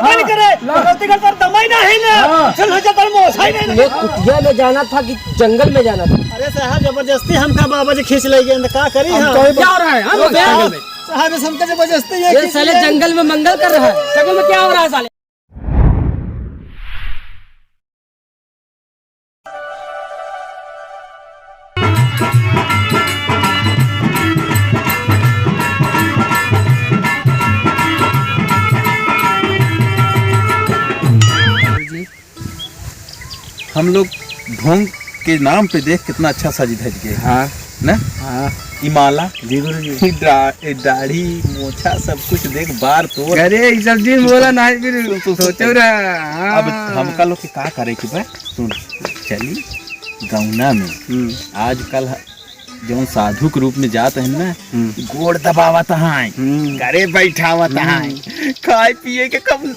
नहीं करे गलती करता दमाई ना है ना चल हजा तर मोसाई नहीं ये कुटिया में जाना था कि जंगल में जाना था? अरे साहब जबरदस्ती हमका बाबा जी खींच ले गए का करी हम क्या हो रहा है हम जंगल में? साहब हमका जबरदस्ती ये साले जंगल में मंगल कर रहा है। जंगल में क्या हो रहा है साले? हम लोग ढोंग के नाम पे देख कितना अच्छा सज धज गए। हाँ ना हाँ इमाला जी गुरुजी दाढ़ी मोछा सब कुछ देख बार तो अरे सब दिन बोला ना फिर सोचो रहा। अब हमका लोग के का करे कि बा सुन चली गौना में आजकल जौन साधु के रूप में जात है ना गोड़ दबावत है घरे बैठावत है खाए पिए के कब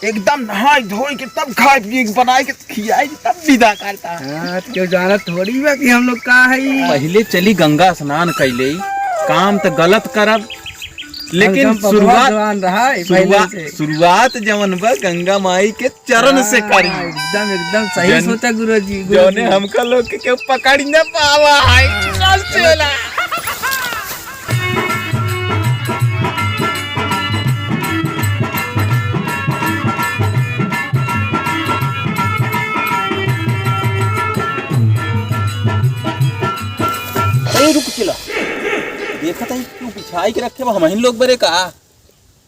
एकदम नहाई धोई के तब खाए पिए के बनाए के खियाए तब विदा करता है। क्यों जाना थोड़ी बा कि हम लोग का है पहले चली गंगा स्नान कैले काम तो गलत करब लेकिन शुरुआत जवन बा गंगा माई के चरण से करी। एकदम सही सोचा गुरुजी। जौने हमका लोग के पकड़ न पावा है चल चला। रुक चिला देखा था क्यों बिछाई के रखे हम लोग बरे का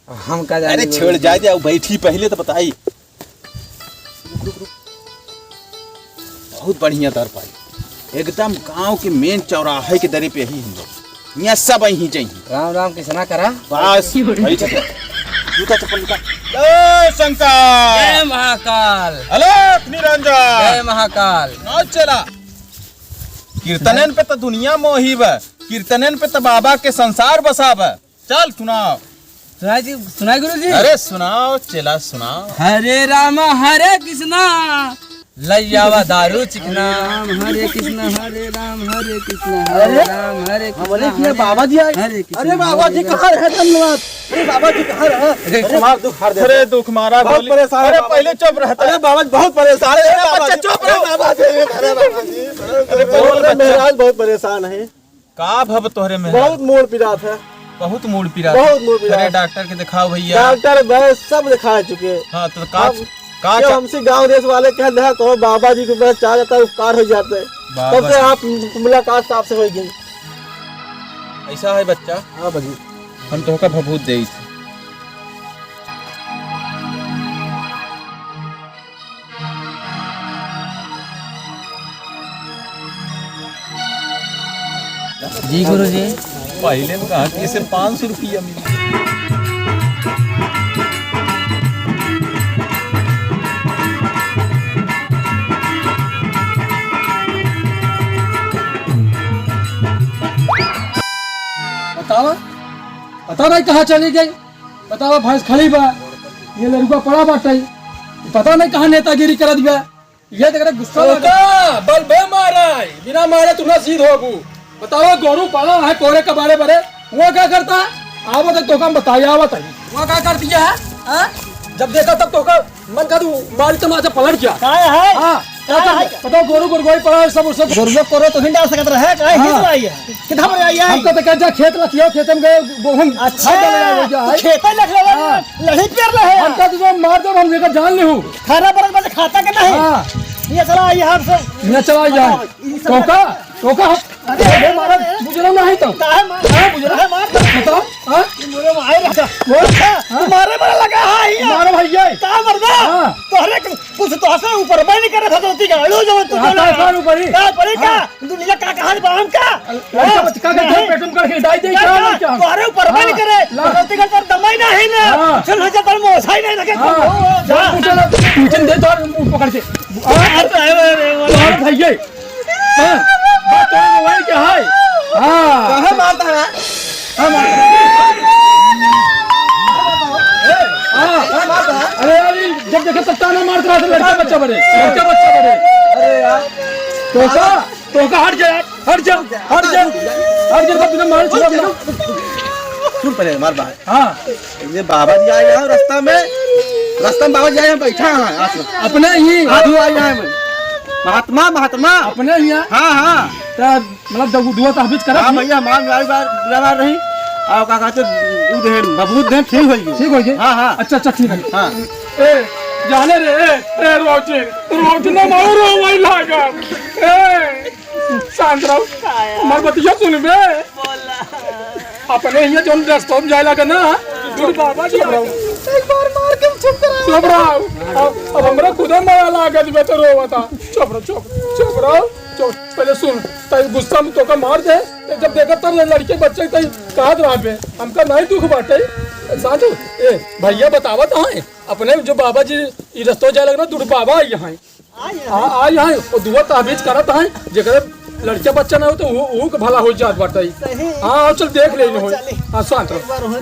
हम का अरे छेड़ जाए जाओ बैठी पहले तो बताई। बहुत बढ़िया दर पाई एकदम गांव के मेन चौराहे के दरे पे ही हम लोग यहाँ सब यहीं चाहिए। राम राम किसना करा बस जूता चप्पल निकाल। शंकर जय महाकाल अलग निरंजन जय महाकाल। चला कीर्तनन पे तो दुनिया मोहिब कीर्तनन पे तो बाबा के संसार बसाब। चल सुनाओ सुनाई गुरुजी। अरे सुनाओ चला सुनाओ। हरे राम हरे कृष्णा लैयावा दारू चिकना हरे कृष्णा हरे राम हरे कृष्णा हरे राम हरे कृष्णा बाबा जी आए। अरे बाबा जी कहाँ रहे धन्यवाद। अरे बाबा जी कहाँ रहे? अरे दुख मारा बहुत परेशान। अरे पहले चुप रहता। अरे बाबा जी बहुत परेशान है। बच्चा चुप रहो। महाराज बहुत परेशान है। का भव तोहरे में बहुत मूड पिरात है। बहुत मूड पिरा बहुत मूड पिरा। अरे डॉक्टर के दिखाओ भैया। डॉक्टर वैद्य सब दिखा चुके। हाँ तो का हमसे गांव देश वाले कह रहे कहो बाबा जी को बस चाह जाता है उपकार हो जाते हैं तब से आप मुलाकात आपसे होगी। ऐसा है बच्चा। हाँ भाजी हम तो का भभूत दे जी गुरुजी। पहले में कहा कि इसे 500 रुपया मिला। पता नहीं कहाँ चली गई। बतावा भैंस खड़ी बा ये लड़का पड़ा बाटे पता नहीं कहाँ नेतागिरी कर दिया। ये देख रहे गुस्सा बल बे मारा बिना मारे तू ना सीध होगू। बताओ गोरू पाला है कोरे के बारे बारे वो क्या करता है? आवत तो काम बताइए आवत है वो क्या कर दिया है? जब देखा तब तो मन का तू मारी तमाचा पलट गया। बताओ गोरू गुरगोई पड़ा सब गुरुजो करो तो नहीं डाल सकता है काहे हिल रही है किधर पर आई है? हमको तो कहता खेत रखियो खेत में गए गेहूं। अच्छा खेत लख ले लड़ी पेर रहे हमका तो मार दो हम लेकर जान ले हूं खाना बरस में खाता के नहीं। ये चला यहाँ से ये चला जाए टोका टोका अरे मारा मुझे नहीं तो काहे मार मुझे मार बताओ हां मुझे मार रहा तुम्हारे पर लगा है मारो भैया का मरदा तोहरे कुछ तो हसे ऊपर नहीं करे था गलती का लो जो तू का ऊपर ही का परे का दुनिया का कहानी हम का लड़का बच्चा का पेटम करके डाई दे क्या तोहरे ऊपर नहीं करे गलती का तर दमाई ना है ना चल हजा तर मोसाई नहीं लगे पूछन दे तो पकड़ के अरे भैया हां बात तो वही क्या है। हां कहां मारता है? हां मारता है। अरे अरे जब देखे तब ताना मारता रहा लड़का बच्चा बड़े अरे यार टोका हट जा बिना मार छोड़ सुन पहले मार बात। हां ये बाबा जी आए यहाँ रास्ता में तो रास्ता में बाबा जी आए बैठा है आश्रम अपने ही साधु आए हैं महात्मा महात्मा अपने ही हैं? हाँ हाँ तो मतलब दुआ तहबीज करा हाँ भैया मान बार रही और का कहते दूध है बबूत है ठीक हो गई ठीक हो गई हाँ हाँ अच्छा अच्छा ठीक है हाँ ए जाने रे ए रोजना मारो वही लागा ए शांत रहो हमार बतिया सुन बे अपने ये जोन रास्ता में जाए लगा ना दूर बाबा जी एक बार मार के चुप रहो अब हमरा खुदा माया लागत बे तो रोवता चुप रहो पहले सुन तई गुस्सा में तो का मार दे जब देखा तब लड़के बच्चे तई कहा रहा पे हमका नहीं दुख बाटे साधु ए भैया बतावत है अपने जो बाबा जी ई रास्ता जाए लगना दूर बाबा यहाँ हाँ यहाँ और दुआ ताबीज करत है जेकर लड़का बच्चा ना हो तो वो के भला हो जात बाटे हाँ चल देख ले हो हाँ शांत रहो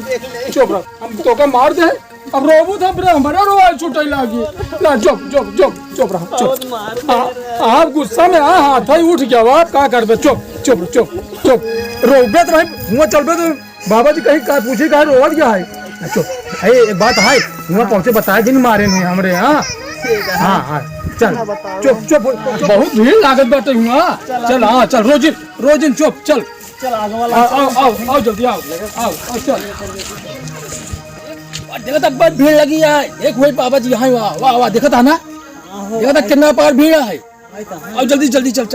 चुप रहो हम तो का मार दे अब रोबू था फिर हमारा रोआ छुटाई लागी ना चुप रहो चुप आप गुस्सा में हाथ ही उठ गया आप क्या करबे चुप रोबे तो हुआ चलबे तो बाबा जी कहीं का पूछे कहा रोवत क्या है चुप है एक बात है हुआ पहुंचे बताए दिन मारे नहीं हमरे हाँ चल चुप बहुत भीड़ लागत बाटे हुआ चल हाँ चल रोजिन चुप चल आओ जल्दी आओ चल देखा था बहुत भीड़ लगी है एक वही बाबा जी यहाँ वाह देखा था ना देखा था कितना पार भीड़ है आओ जल्दी चल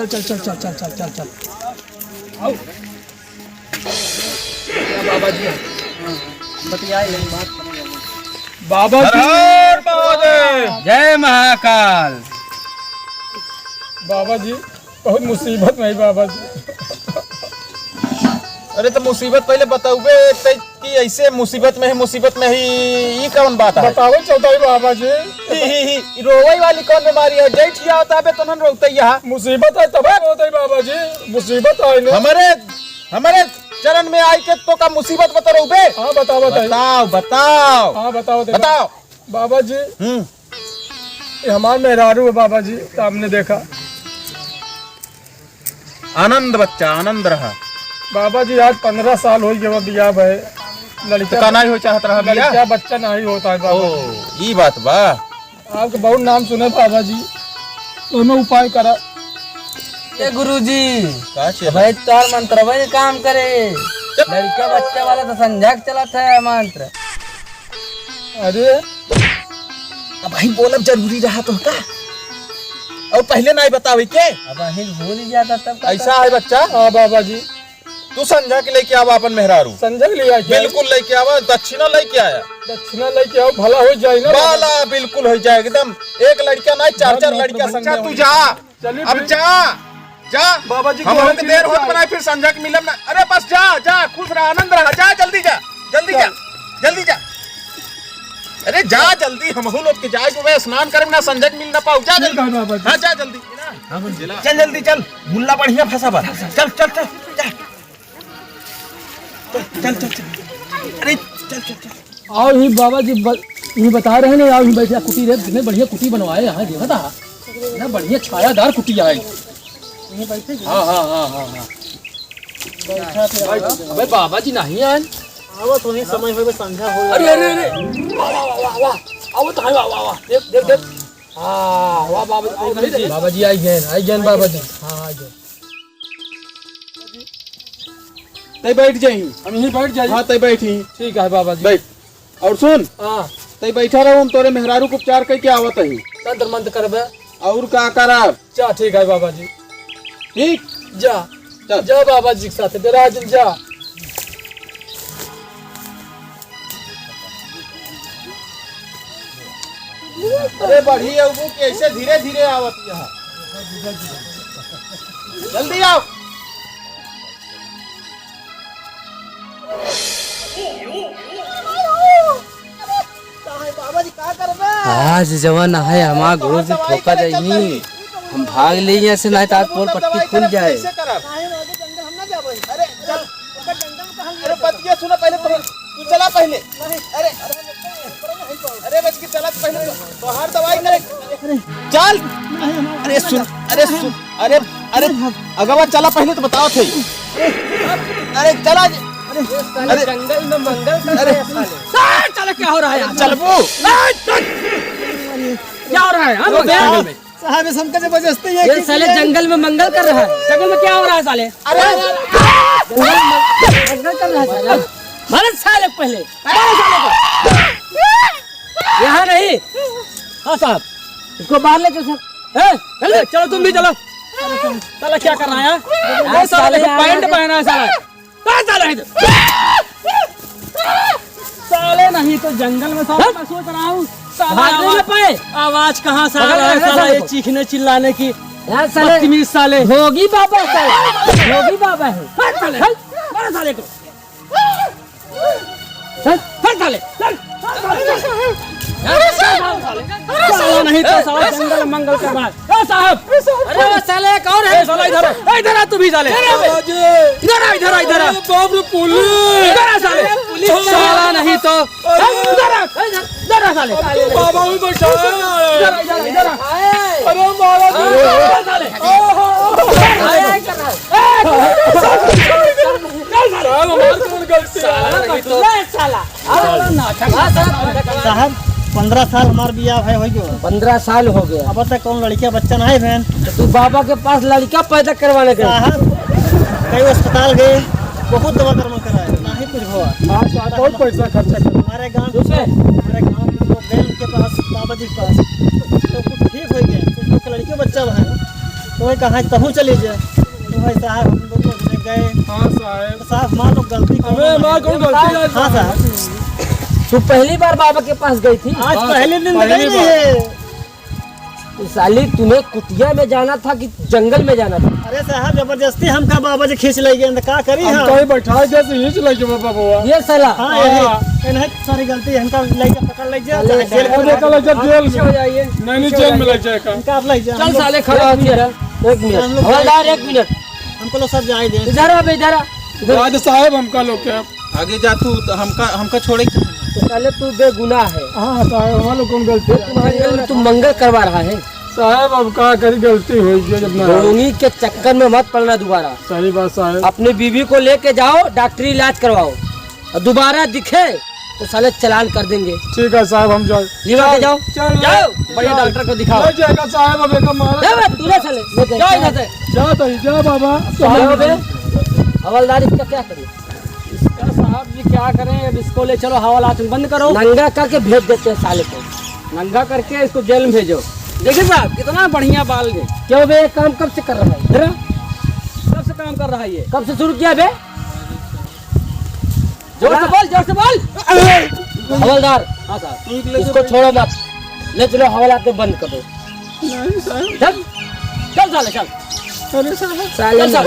आओ बाबा जी बतियाए बाबा जी जय महाकाल। बाबा जी बहुत मुसीबत में है बाबा जी। अरे तो मुसीबत पहले बताओगे कि ऐसे मुसीबत में ही ये कौन बात है? बताओ चौथाई बाबा जी ही रोवई वाली कौन बीमारी है? जैठिया होता है तो न रोकते यहाँ मुसीबत है तब होता है बाबा जी मुसीबत है ना हमारे चरण में आई के तो का मुसीबत बता रहे बे? हाँ बताओ हाँ बताओ बाबा जी हमारे मेहरारू है बाबा जी सामने देखा आनंद बच्चा आनंद रहा बाबा जी आज 15 साल हो गया बिया भाई लड़का का नहीं हो चाहत रहा बिया लड़का बच्चा नहीं होता है बाबा ये बात बा आपके बहुत नाम सुने बाबा जी तो हमें उपाय करा ए गुरुजी भाई तार मंत्र भाई काम करे लड़का बच्चा वाला तो संझाक चला था मंत्र अरे अब भाई बोलब जरूरी रहा तो का और पहले नहीं बतावे के अब हिल भूल ही जाता तब ऐसा है बच्चा। हाँ बाबा जी तू संझा के लेके आवा अपन मेहरारू संजय लिया बिल्कुल लेके आवा दक्षिणा लेके आया दक्षिणा लेके आओ भला हो जाए ना बाला बिल्कुल हो जाए एकदम एक लड़का नहीं चार लड़का संझा तू जा अब जा बाबा जी हम लोग देर होत बनाए फिर संझा के मिलब ना। अरे बस जा खुश रहा आनंद रहा जा जल्दी जा अरे जा जल्दी हम लोग के जाए को स्नान करे ना संझा के मिल ना पाऊ जा जल्दी हाँ जा जल्दी चल मुल्ला बढ़िया फंसा बा चल अरे चल आओ ही बाबा जी ये बता रहे हैं आओ ही बैठे कुटी रे कितने बढ़िया कुटी बनवाए यहाँ देखा था ना बढ़िया छायादार कुटी है हाँ अबे बाबा जी नहीं आए आवत होनी समय होवे संध्या हो अरे वाह आओ तो वाह देख वाह बाबा जी आई गए बाबा जी हाँ आ गए तय बैठ जाई हम यहीं बैठ जाइए हाँ तय बैठी ठीक है बाबा जी बैठ और सुन हाँ तय बैठा रहो हम तोरे मेहरारू को उपचार करके आवत ही तंत्र मंत्र करबे और का करब जा ठीक है बाबा जी ठीक जा बाबा जी के साथ विराज जा अरे बढ़िया वो कैसे धीरे धीरे आवत यहाँ जल्दी आओ आज जवान है हमारा गुरु से ठोका जाएगी हम भाग ले यहाँ से नहीं तो आज पोल पट्टी खुल जाए। अरे बतिया सुना पहले तू चला पहले अरे बच के चला पहले बाहर दवाई करे चल अरे अगवा चला पहले तो बताओ थे अरे चला जंगल में मंगल अरे चल क्या हो रहा है चल वो क्या हो रहा है हाँ, जंगल में? साहब इस हमका जबरदस्ती है ये साले जंगल में मंगल कर रहा है। जंगल में क्या हो रहा है साले? मंगल कर रहा है साले। मारो साले पहले, मारो साले को। यहाँ नहीं। हाँ साहब, इसको बाहर ले चलो सर। चलो तुम भी चलो। साला क्या कर रहा है? ये साले को पैंट पहना है साला। साले इधर। साले नहीं तो जंगल में साले मैं सोच रहा हूँ आवाज कहाँ से आ रहा है साला ये चीखने चिल्लाने की। बदतमीज साले। भोगी बाबा साले, भोगी बाबा है। साले मारो साले को। साले साला नहीं तो साला जंगल मंगल का बात। साहब अरे साले कौन है? साला इधर इधर आ तू भी साले। इधर आ इधर आ इधर आ। बाप रे पुलिस। इधर आ साले। पुलिस साला नहीं तो इधर आ इधर आ साले। बाबा भी बचा। इधर आ इधर आ इधर आ। अरे मारा साले। अरे कर रहा साहब 15 साल हमार बियाह है हो गयो। 15 साल हो गया। अब तक कौन लड़किया बच्चा नहीं बहन। तो तू बाबा के पास लड़का पैदा करवाने गया? साहब कई अस्पताल गए, बहुत दवा कर्म कराए, नहीं कुछ हुआ। बहुत पैसा खर्चा कर। हमारे गांव के लोग गए उनके पास, बाबा जी के पास, तो कुछ ठीक हो गया। कुछ लोग लड़की बच्चा है तो वही कहा तहु चले जाए। तो भाई साहब हम लोग गए। हाँ साहब, तो साहब मान लो गलती हमार कौन गलती है? हाँ साहब तू पहली बार बाबा के पास गई थी? आज पहले दिन गई पहली नहीं है। तो साली तुम्हें कुटिया में जाना था कि जंगल में जाना था? अरे साहब जबरदस्ती हमका बाबा जी खींच ले गए, क्या करी हम हम। कहीं बैठा जैसे ही चला के बाबा बुआ। ये साला हाँ ये नहीं सारी गलती है हमका, ले जा पकड़ ले जा साले, जेल और ये कल जब जेल पीछे हो में जाइए। नहीं जेल में लग जाएगा। हमका आप ले जा। चल साले खड़ा हो गया। एक मिनट हवलदार, एक मिनट हमको लोग सब जाए दे। इधर आ बे, इधर आ। राज साहब हमका लोग क्या आगे जा तू तो हमका छोड़े। तो साले तू बेगुनाह है। हाँ साहब हमारे लोग कौन गलती है? जंगल में तू मंगल करवा रहा है। साहब अब क्या करी, गलती हुई गई जब ना। रोनी के चक्कर में मत पड़ना दोबारा। सही बात साहब। अपनी बीवी को लेके जाओ, डॉक्टरी इलाज करवाओ, और दोबारा दिखे तो साले चालान कर देंगे। ठीक है साहब हम जाओ। लीवा के जाओ, चल जाओ बड़े डॉक्टर को दिखाओ। ले जाएगा साहब, अब एक मारा। जा बे, तूने साले ले जाओ इधर से। जा तो जा बाबा। साहब बे, हवलदार इसका क्या करे? इसका साहब जी क्या करें? अब इसको ले चलो हवालात में बंद करो, नंगा करके भेज देते हैं साले को। नंगा करके इसको जेल में भेजो। देखिए साहब कितना बढ़िया बाल गए। क्यों बे, काम कब से कर रहा है? इधर कब से काम कर रहा है ये? कब से शुरू किया बे? जोर से बोल, जोर से बोल। हवलदार हाँ साहब, इसको छोड़ो मत, ले चलो हवालात में बंद कर दो। नहीं साहब। चल चल साले चल। अरे साहब साले